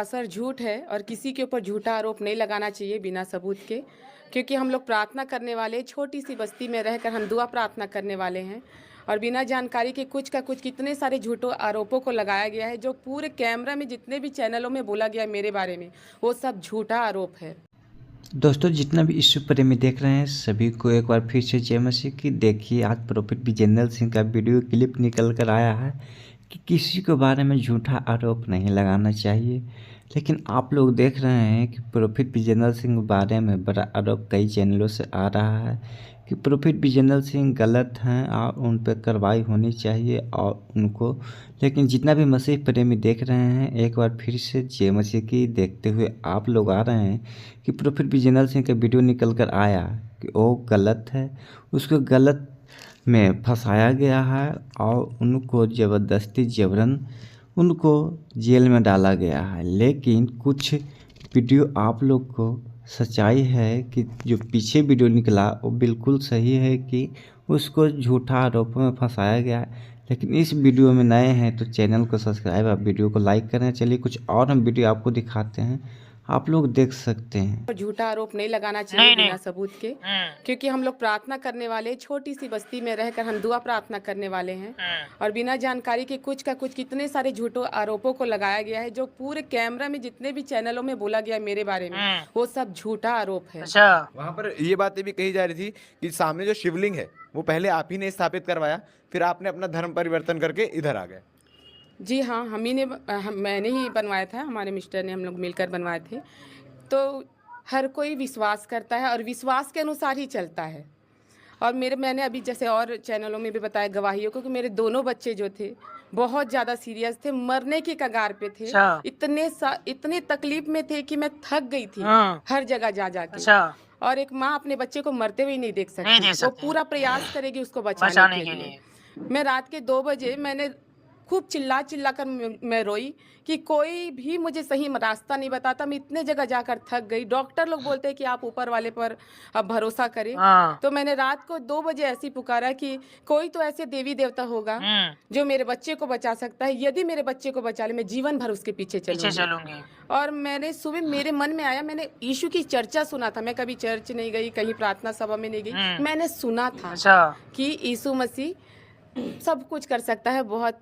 Sir झूठ है और किसी के ऊपर झूठा आरोप नहीं लगाना चाहिए बिना सबूत के, क्योंकि हम लोग प्रार्थना करने वाले छोटी सी बस्ती में रहकर हम दुआ प्रार्थना करने वाले हैं और बिना जानकारी के कुछ का कुछ कितने सारे झूठों आरोपों को लगाया गया है जो पूरे कैमरा में जितने भी चैनलों में बोला गया है मेरे बारे में वो सब झूठा आरोप है। दोस्तों जितना भी ईशु प्रेमी देख रहे हैं सभी को एक बार फिर से जय मसीह की। देखिए आज प्रॉफिट विजेंद्र सिंह का वीडियो क्लिप निकल कर आया है कि किसी के बारे में झूठा आरोप नहीं लगाना चाहिए, लेकिन आप लोग देख रहे हैं कि प्रॉफिट विजेंद्र सिंह के बारे में बड़ा आरोप कई चैनलों से आ रहा है कि प्रॉफिट विजेंद्र सिंह गलत हैं और उन पर कार्रवाई होनी चाहिए और उनको, लेकिन जितना भी मसीह प्रेमी देख रहे हैं एक बार फिर से जय मसीह की देखते हुए आप लोग आ रहे हैं कि प्रॉफिट विजेंद्र सिंह का वीडियो निकल कर आया कि वो गलत है, उसको गलत में फंसाया गया है और उनको ज़बरदस्ती जबरन उनको जेल में डाला गया है। लेकिन कुछ वीडियो आप लोग को सच्चाई है कि जो पीछे वीडियो निकला वो बिल्कुल सही है कि उसको झूठा आरोपों में फंसाया गया है। लेकिन इस वीडियो में नए हैं तो चैनल को सब्सक्राइब और वीडियो को लाइक करें। चलिए कुछ और हम वीडियो आपको दिखाते हैं, आप लोग देख सकते हैं। और झूठा आरोप नहीं लगाना चाहिए बिना सबूत के, क्योंकि हम लोग प्रार्थना करने वाले छोटी सी बस्ती में रहकर हम दुआ प्रार्थना करने वाले हैं और बिना जानकारी के कुछ का कुछ कितने सारे झूठों आरोपों को लगाया गया है जो पूरे कैमरा में जितने भी चैनलों में बोला गया है मेरे बारे में वो सब झूठा आरोप है। अच्छा, वहाँ पर ये बातें भी कही जा रही थी कि सामने जो शिवलिंग है वो पहले आप ही ने स्थापित करवाया, फिर आपने अपना धर्म परिवर्तन करके इधर आ गए। जी हाँ, मैंने ही बनवाया था, हमारे मिस्टर ने, हम लोग मिलकर बनवाए थे। तो हर कोई विश्वास करता है और विश्वास के अनुसार ही चलता है। और मैंने अभी जैसे और चैनलों में भी बताया गवाहियों को कि मेरे दोनों बच्चे जो थे बहुत ज़्यादा सीरियस थे, मरने के कगार पे थे। अच्छा। इतने तकलीफ में थे कि मैं थक गई थी हर जगह जा के। अच्छा, और एक माँ अपने बच्चे को मरते हुए नहीं देख नहीं देख सकती, वो सकती। पूरा प्रयास करेगी उसको बचाने बचाने के के लिए। लिए। मैं रात के 2 बजे मैंने खूब चिल्ला कर मैं रोई कि कोई भी मुझे सही रास्ता नहीं बताता। मैं इतने जगह जाकर थक गई। डॉक्टर लोग बोलते हैं कि आप ऊपर वाले पर अब भरोसा करें। हाँ। तो मैंने रात को 2 बजे ऐसी पुकारा कि कोई तो ऐसे देवी देवता होगा जो मेरे बच्चे को बचा सकता है। यदि मेरे बच्चे को बचा ले मैं जीवन भर उसके पीछे चलूंगी। और मैंने सुबह मेरे मन में आया, मैंने यीशु की चर्चा सुना था। मैं कभी चर्च नहीं गई, कहीं प्रार्थना सभा में नहीं गई, मैंने सुना था अच्छा। कि यीशु मसीह सब कुछ कर सकता है। बहुत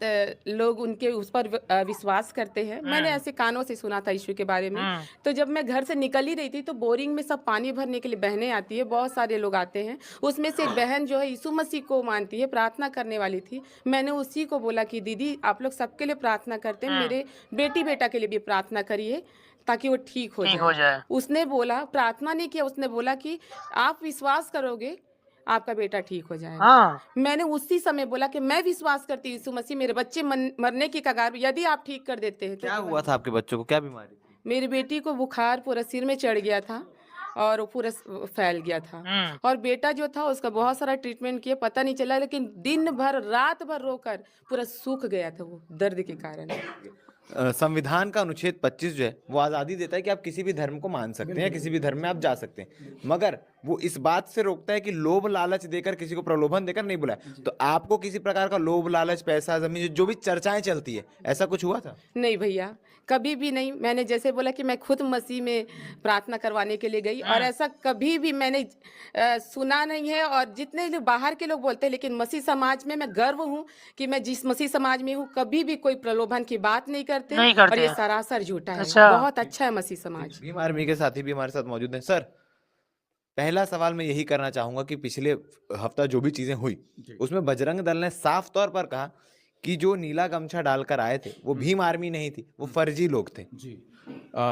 लोग उनके उस पर विश्वास करते हैं। मैंने ऐसे कानों से सुना था यीशु के बारे में। तो जब मैं घर से निकल ही रही थी तो बोरिंग में सब पानी भरने के लिए बहनें आती है, बहुत सारे लोग आते हैं। उसमें से एक बहन जो है यीशु मसीह को मानती है, प्रार्थना करने वाली थी। मैंने उसी को बोला कि दीदी आप लोग सबके लिए प्रार्थना करते हैं, मेरे बेटी बेटा के लिए भी प्रार्थना करिए ताकि वो ठीक हो जाए। उसने बोला, प्रार्थना नहीं किया, उसने बोला कि आप विश्वास करोगे आपका बेटा ठीक हो जाएगा। हाँ। मैंने उसी समय बोला कि मैं विश्वास करती हूँ यीशु मसीह मेरे बच्चे मरने की कगार, यदि आप ठीक कर देते हैं तो। क्या हुआ था आपके बच्चों को, क्या बीमारी थी? मेरी बेटी को बुखार पूरा सिर में चढ़ गया था और वो पूरा फैल गया था। और बेटा जो था उसका बहुत सारा ट्रीटमेंट किया, पता नहीं चला, लेकिन दिन भर रात भर रोकर पूरा सूख गया था वो दर्द के कारण। संविधान का अनुच्छेद 25 जो है वो आज़ादी देता है कि आप किसी भी धर्म को मान सकते हैं, किसी भी धर्म में आप जा सकते हैं, मगर वो इस बात से रोकता है कि लोभ लालच देकर, किसी को प्रलोभन देकर नहीं बुलाए। तो आपको किसी प्रकार का लोभ लालच, पैसा, जमीन, जो भी चर्चाएं चलती है, ऐसा कुछ हुआ था? नहीं भैया, कभी भी नहीं। मैंने जैसे बोला कि मैं खुद मसीह में प्रार्थना करवाने के लिए गई और ऐसा कभी भी मैंने सुना नहीं है। और जितने लोग बाहर के लोग बोलते हैं, लेकिन मसीह समाज में मैं गर्व हूँ कि मैं जिस मसीह समाज में हूँ कभी भी कोई प्रलोभन की बात नहीं करते और ये सरासर झूठा है। अच्छा। बहुत अच्छा है मसीह समाज। भीम आर्मी के साथी भी हमारे साथ मौजूद हैं। सर, पहला सवाल मैं यही करना चाहूंगा कि पिछले हफ्ता जो भी चीजें हुई उसमें बजरंग दल ने साफ तौर पर कहा कि जो नीला गमछा डालकर आए थे वो भीम आर्मी नहीं थी, वो फर्जी लोग थे। जी।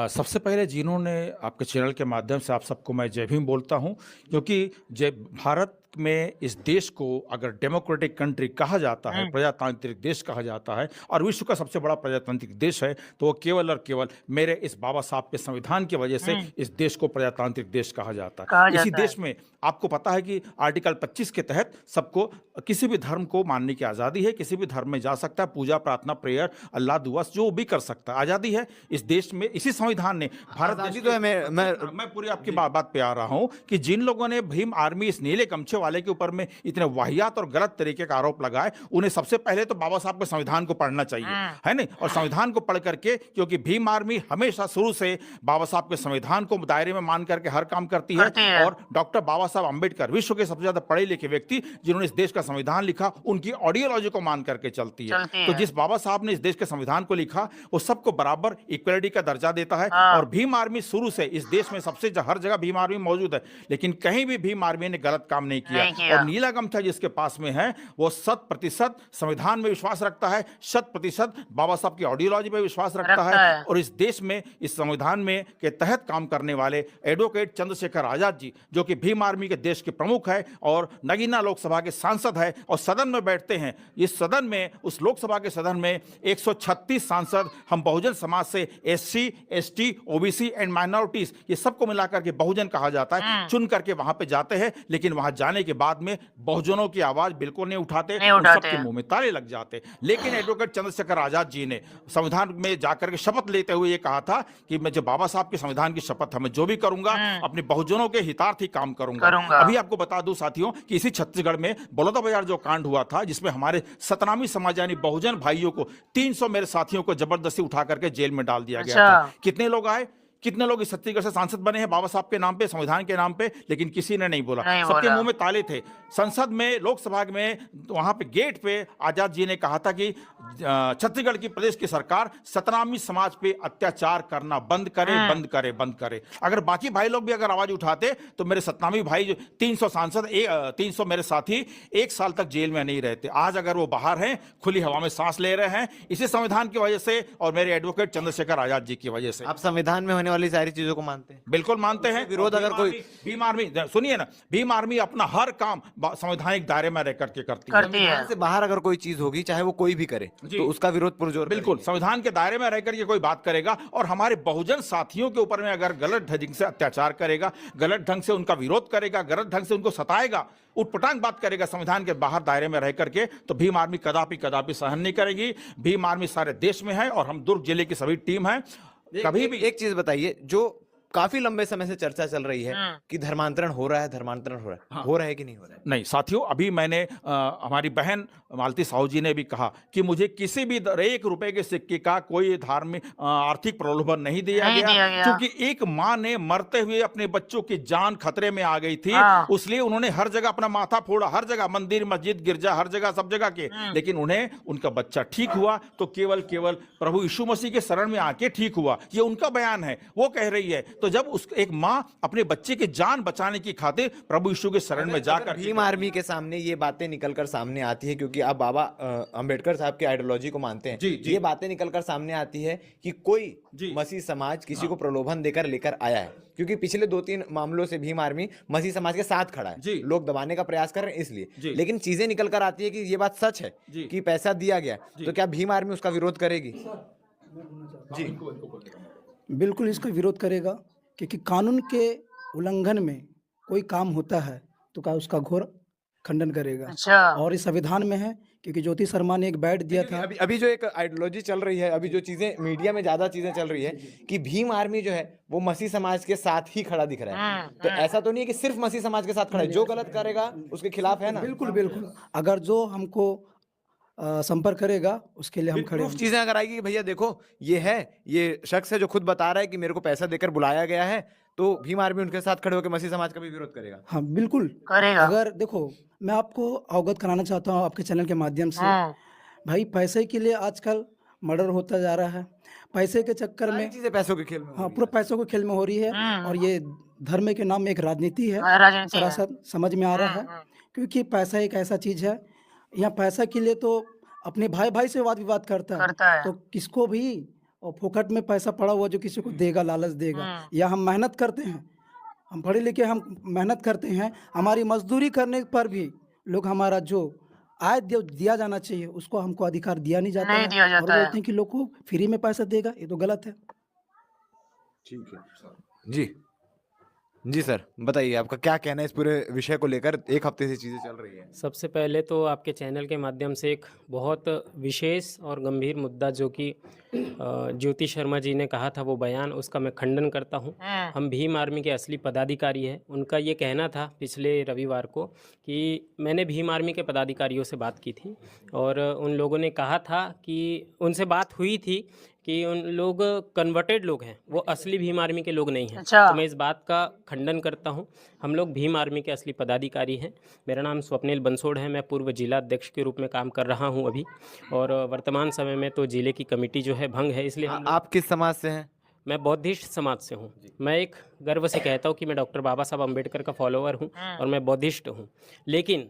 सबसे पहले जिन्होंने आपके चैनल के माध्यम से आप सबको मैं जय भीम बोलता हूं, क्योंकि जय भारत में, इस देश को अगर डेमोक्रेटिक कंट्री कहा जाता है, प्रजातांत्रिक देश कहा जाता है और विश्व का सबसे बड़ा प्रजातांत्रिक देश है, तो वो केवल और केवल मेरे इस बाबा साहब के संविधान की वजह से इस देश को प्रजातांत्रिक देश कहा जाता है। इसी देश में आपको पता है कि आर्टिकल 25 के तहत सबको किसी भी धर्म को मानने की आज़ादी है, किसी भी धर्म में जा सकता है, पूजा प्रार्थना, प्रेयर, अल्लाह दुआ जो भी कर सकता है, आज़ादी है इस देश में। इसी संविधान ने भारत देश तो है, मैं पूरी आपकी बात पे आ रहा हूं कि जिन लोगों ने भीम आर्मी, इस नीले गमछे वाले के ऊपर में इतने वाहियात और गलत तरीके का आरोप लगाए, उन्हें सबसे पहले तो बाबा साहब के संविधान को पढ़ना चाहिए, है नहीं? और संविधान को पढ़ करके, क्योंकि भीम आर्मी हमेशा शुरू से बाबा साहब के संविधान को दायरे में मान करके हर काम करती है। और डॉक्टर बाबा साहब अंबेडकर विश्व के सबसे ज्यादा पढ़े लिखे व्यक्ति जिन्होंने इस देश का संविधान लिखा, उनकी ऑडियोलॉजी को मान करके चलती है। तो जिस बाबा साहब ने इस देश के संविधान को लिखा वो सबको बराबर इक्वलिटी का दर्जा देता है। और भीम आर्मी शुरू से इस देश में सबसे हर जगह भीम आर्मी मौजूद है, लेकिन कहीं भी भीम आर्मी ने गलत काम नहीं किया। और नीला गमछा जिसके पास में है वो 100% संविधान में विश्वास रखता है, 100% बाबा साहब की ऑडियोलॉजी में विश्वास रखता है। और इस देश में इस संविधान में के तहत काम करने वाले एडवोकेट चंद्रशेखर आजाद जी, जो कि भीम आर्मी के देश के प्रमुख है और नगीना लोकसभा के सांसद है और सदन में बैठते हैं। इस सदन में, उस लोकसभा के सदन में 136 सांसद हम बहुजन समाज से SC, ST, OBC and minorities, ये सबको मिलाकर के बहुजन कहा जाता है, चुन करके वहां पे जाते हैं। लेकिन वहां जाने के बाद में बहुजनों की आवाज बिल्कुल नहीं उठाते, उन सबके मुंह में ताले लग जाते। लेकिन एडवोकेट चंद्रशेखर आजाद जी ने संविधान में जाकर के शपथ लेते हुए ये कहा था कि मैं जब बाबा साहब के संविधान की शपथ है, मैं जो भी करूंगा अपने बहुजनों के हितार्थ ही काम करूंगा। अभी आपको बता दूं साथियों कि इसी छत्तीसगढ़ में बलौदा बाजार जो कांड हुआ था, जिसमें हमारे सतनामी समाज यानी बहुजन भाइयों को 300 मेरे साथियों को जबरदस्ती उठा करके जेल में डाल दिया गया था। कितने लोग आए, कितने लोग इस छत्तीसगढ़ से सांसद बने हैं बाबा साहब के नाम पे, संविधान के नाम पे, लेकिन किसी ने नहीं बोला, सबके मुंह में ताले थे। संसद में, लोकसभा में, वहां पे गेट पे आजाद जी ने कहा था कि छत्तीसगढ़ की प्रदेश की सरकार सतनामी समाज पे अत्याचार करना बंद करे, बंद करे, बंद करे। अगर बाकी भाई लोग भी अगर आवाज उठाते तो मेरे सतनामी भाई जो 300 सांसद, 300 मेरे साथी 1 साल तक जेल में नहीं रहते। आज अगर वो बाहर हैं, खुली हवा में सांस ले रहे हैं, इसी संविधान की वजह से और मेरे एडवोकेट चंद्रशेखर आजाद जी की वजह से। आप संविधान में होने वाली सारी चीजों को मानते हैं? बिल्कुल मानते हैं। विरोध अगर कोई भीम आर्मी, सुनिए ना, भीम आर्मी अपना हर काम संवैधानिक दायरे में रह करके करती है। से बाहर अगर कोई चीज होगी, चाहे वो कोई भी करे, तो उसका विरोध पुरजोर बिल्कुल संविधान के दायरे में रहकर के कोई बात करेगा। और हमारे बहुजन साथियों के ऊपर में अगर गलत ढंग से अत्याचार करेगा, गलत ढंग से उनका विरोध करेगा, गलत ढंग से उनको सताएगा, उटपटांग बात करेगा संविधान के बाहर दायरे में रह करके, तो भीम आर्मी कदापि कदापि सहन नहीं करेगी। भीम आर्मी सारे देश में है और हम दुर्ग जिले की सभी टीम है। कभी भी एक चीज बताइए, जो काफी लंबे समय से चर्चा चल रही है कि धर्मांतरण हो रहा है, धर्मांतरण हो रहा है, हो रहा है कि नहीं हो रहा है? नहीं साथियों, अभी मैंने हमारी बहन मालती साहू जी ने भी कहा कि मुझे किसी भी 1 रुपए के सिक्के का कोई धार्मिक आर्थिक प्रलोभन नहीं दिया गया, क्योंकि एक माँ ने मरते हुए अपने बच्चों की जान खतरे में आ गई थी, इसलिए उन्होंने हर जगह अपना माथा फोड़ा, हर जगह मंदिर, मस्जिद, गिरजा, हर जगह, सब जगह के। लेकिन उन्हें उनका बच्चा ठीक हुआ तो केवल प्रभु यीशु मसीह के शरण में आके ठीक हुआ, ये उनका बयान है, वो कह रही है। तो जब एक माँ अपने बच्चे की जान बचाने की खातिर प्रभु यीशु के शरण में जाकर भीम आर्मी के सामने ये बातें निकलकर सामने आती है, क्योंकि आप बाबा अंबेडकर साहब की आइडियोलॉजी को मानते हैं, ये बातें निकलकर सामने आती है कि कोई मसीह समाज किसी को प्रलोभन देकर लेकर आया है, क्योंकि पिछले 2-3 मामलों से भीम आर्मी मसीह समाज के साथ खड़ा है, लोग दबाने का प्रयास कर रहे हैं इसलिए। लेकिन चीजें निकल कर आती है कि ये बात सच है कि पैसा दिया गया, तो क्या भीम आर्मी उसका विरोध करेगी? जी बिल्कुल इसका विरोध करेगा, क्योंकि कानून के उल्लंघन में कोई काम होता है तो क्या उसका घोर खंडन करेगा। और इस संविधान में है, क्योंकि ज्योति शर्मा ने एक बैठ दिया था। अभी जो एक आइडियोलॉजी चल रही है, अभी जो चीजें मीडिया में ज्यादा चीजें चल रही है कि भीम आर्मी जो है वो मसीह समाज के साथ ही खड़ा दिख रहा है, तो ऐसा तो नहीं है कि सिर्फ मसीह समाज के साथ खड़ा है, जो गलत करेगा उसके खिलाफ है ना? बिल्कुल बिल्कुल, अगर जो हमको संपर्क करेगा उसके लिए हम खड़े हैं। चीजें अगर आएगी कि भैया देखो ये शख्स है जो खुद बता रहा है कि मेरे को पैसा देकर बुलाया गया है, तो भीम आर्मी उनके साथ खड़े होकर मसीह समाज का भी विरोध करेगा। हाँ बिल्कुल करेगा। अगर देखो, मैं आपको अवगत कराना चाहता हूँ आपके चैनल के माध्यम से, भाई पैसे के लिए आजकल मर्डर होता जा रहा है, पैसे के चक्कर में चीजें पैसों के खेल में, हाँ पूरा पैसों के खेल में हो रही है। और ये धर्म के नाम में एक राजनीति है, सरासर समझ में आ रहा है, क्योंकि पैसा एक ऐसा चीज है, यहाँ पैसा के लिए तो अपने भाई भाई से वाद विवाद करता है, तो किसको भी और फोकट में पैसा पड़ा हुआ जो किसी को देगा, लालच देगा। या हम मेहनत करते हैं, हम पढ़े लिखे, हम मेहनत करते हैं, हमारी मजदूरी करने पर भी लोग हमारा जो आय दिया जाना चाहिए उसको हमको अधिकार दिया नहीं जाता है, और बोलते हैं कि लोग को फ्री में पैसा देगा, ये तो गलत है। ठीक है जी। जी सर, बताइए आपका क्या कहना है इस पूरे विषय को लेकर? एक हफ्ते से चीज़ें चल रही हैं। सबसे पहले तो आपके चैनल के माध्यम से एक बहुत विशेष और गंभीर मुद्दा जो कि ज्योति शर्मा जी ने कहा था वो बयान, उसका मैं खंडन करता हूँ। हम भीम आर्मी के असली पदाधिकारी हैं। उनका ये कहना था पिछले रविवार को कि मैंने भीम आर्मी के पदाधिकारियों से बात की थी और उन लोगों ने कहा था कि उनसे बात हुई थी कि उन लोग कन्वर्टेड लोग हैं, वो असली भीम आर्मी के लोग नहीं हैं। तो मैं इस बात का खंडन करता हूं। हम लोग भीम आर्मी के असली पदाधिकारी हैं। मेरा नाम स्वप्निल बंसोड़ है। मैं पूर्व जिला अध्यक्ष के रूप में काम कर रहा हूं अभी, और वर्तमान समय में तो जिले की कमेटी जो है भंग है, इसलिए आप किस समाज से हैं? मैं बौद्धिस्ट समाज से हूँ। मैं एक गर्व से कहता हूँ कि मैं डॉक्टर बाबा साहब अम्बेडकर का फॉलोअर हूँ और मैं बौद्धिस्ट हूँ। लेकिन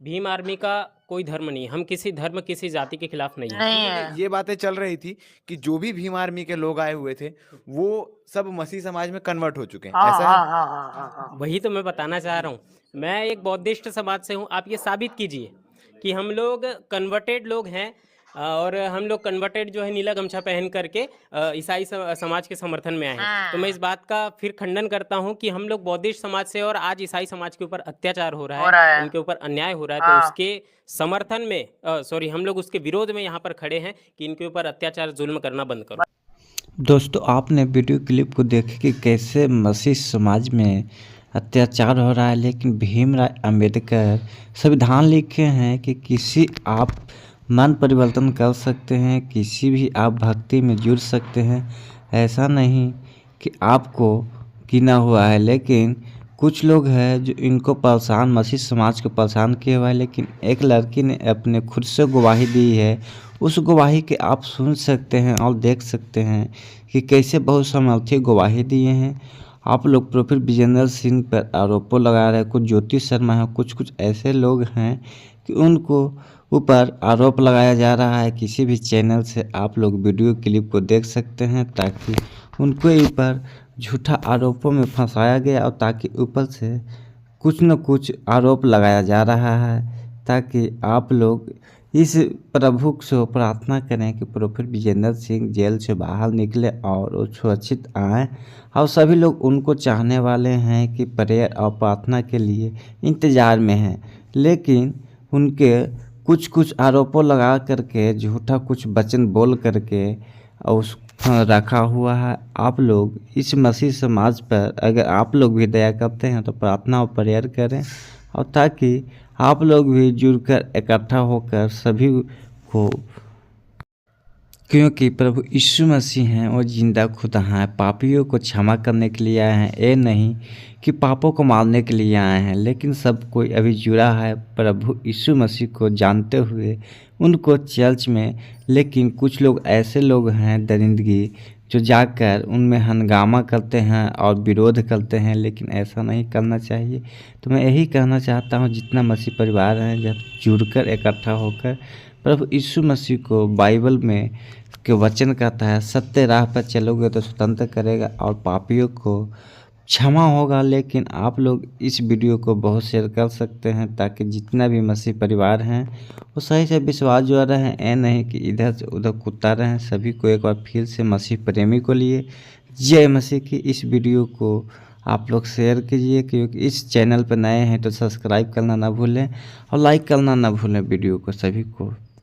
भीम आर्मी का कोई धर्म नहीं, हम किसी धर्म किसी जाति के खिलाफ नहीं है। ये बातें चल रही थी कि जो भी भीम आर्मी के लोग आए हुए थे वो सब मसीह समाज में कन्वर्ट हो चुके हैं, ऐसा है? वही तो मैं बताना चाह रहा हूँ। मैं एक बौद्धिस्ट समाज से हूँ। आप ये साबित कीजिए कि हम लोग कन्वर्टेड लोग हैं और हम लोग कन्वर्टेड जो है नीला गमछा पहन करके ईसाई समाज के समर्थन में आए हैं। तो मैं इस बात का फिर खंडन करता हूं कि हम लोग बौद्धिस्ट समाज से और आज ईसाई समाज के ऊपर अत्याचार हो रहा है, उनके ऊपर अन्याय हो रहा है, तो उसके समर्थन में हम लोग उसके विरोध में यहाँ पर खड़े हैं कि इनके ऊपर अत्याचार जुल्म करना बंद करो। दोस्तों, आपने वीडियो क्लिप को देखे कि कैसे मसीह समाज में अत्याचार हो रहा है, लेकिन भीमराव अंबेडकर संविधान लिखे हैं कि किसी आप मन परिवर्तन कर सकते हैं, किसी भी आप भक्ति में जुड़ सकते हैं। ऐसा नहीं कि आपको गिना हुआ है, लेकिन कुछ लोग हैं जो इनको परेशान, मसीह समाज को परेशान किए हुआ है। लेकिन एक लड़की ने अपने खुद से गवाही दी है, उस गवाही के आप सुन सकते हैं और देख सकते हैं कि कैसे बहुत सामर्थ्य गवाही दिए हैं। आप लोग प्रोफेसर विजेंद्र सिंह पर आरोपों लगा रहे हैं, कुछ ज्योति शर्मा हैं, कुछ ऐसे लोग हैं कि उनको ऊपर आरोप लगाया जा रहा है। किसी भी चैनल से आप लोग वीडियो क्लिप को देख सकते हैं ताकि उनको ऊपर झूठा आरोपों में फंसाया गया और ताकि ऊपर से कुछ न कुछ आरोप लगाया जा रहा है, ताकि आप लोग इस प्रभु से प्रार्थना करें कि प्रोफेसर विजेंद्र सिंह जेल से बाहर निकले और वो सुरक्षित आएँ। और सभी लोग उनको चाहने वाले हैं कि प्रेयर और प्रार्थना के लिए इंतज़ार में हैं, लेकिन उनके कुछ आरोपों लगा करके झूठा कुछ वचन बोल करके उस रखा हुआ है। आप लोग इस मसीह समाज पर अगर आप लोग भी दया करते हैं तो प्रार्थना और प्रेयर करें, और ताकि आप लोग भी जुड़कर इकट्ठा होकर सभी को, क्योंकि प्रभु यीशु मसीह हैं और जिंदा खुदा हैं, पापियों को क्षमा करने के लिए आए हैं। ये नहीं कि पापों को मारने के लिए आए हैं, लेकिन सब कोई अभी जुड़ा है प्रभु यीशु मसीह को जानते हुए उनको चर्च में। लेकिन कुछ लोग ऐसे लोग हैं दरिंदगी जो जाकर उनमें हंगामा करते हैं और विरोध करते हैं, लेकिन ऐसा नहीं करना चाहिए। तो मैं यही कहना चाहता हूँ, जितना मसीह परिवार हैं जब जुड़कर इकट्ठा होकर प्रभु यीशु मसीह को बाइबल में के वचन कहता है, सत्य राह पर चलोगे तो स्वतंत्र करेगा और पापियों को क्षमा होगा। लेकिन आप लोग इस वीडियो को बहुत शेयर कर सकते हैं ताकि जितना भी मसीह परिवार हैं वो सही से विश्वास जो रहें, ऐ नहीं कि इधर से उधर कुत्ता रहें। सभी को एक बार फिर से मसीह प्रेमी को लिए जय मसीह की इस वीडियो को आप लोग शेयर कीजिए, क्योंकि इस चैनल पर नए हैं तो सब्सक्राइब करना ना भूलें और लाइक करना ना भूलें वीडियो को। सभी को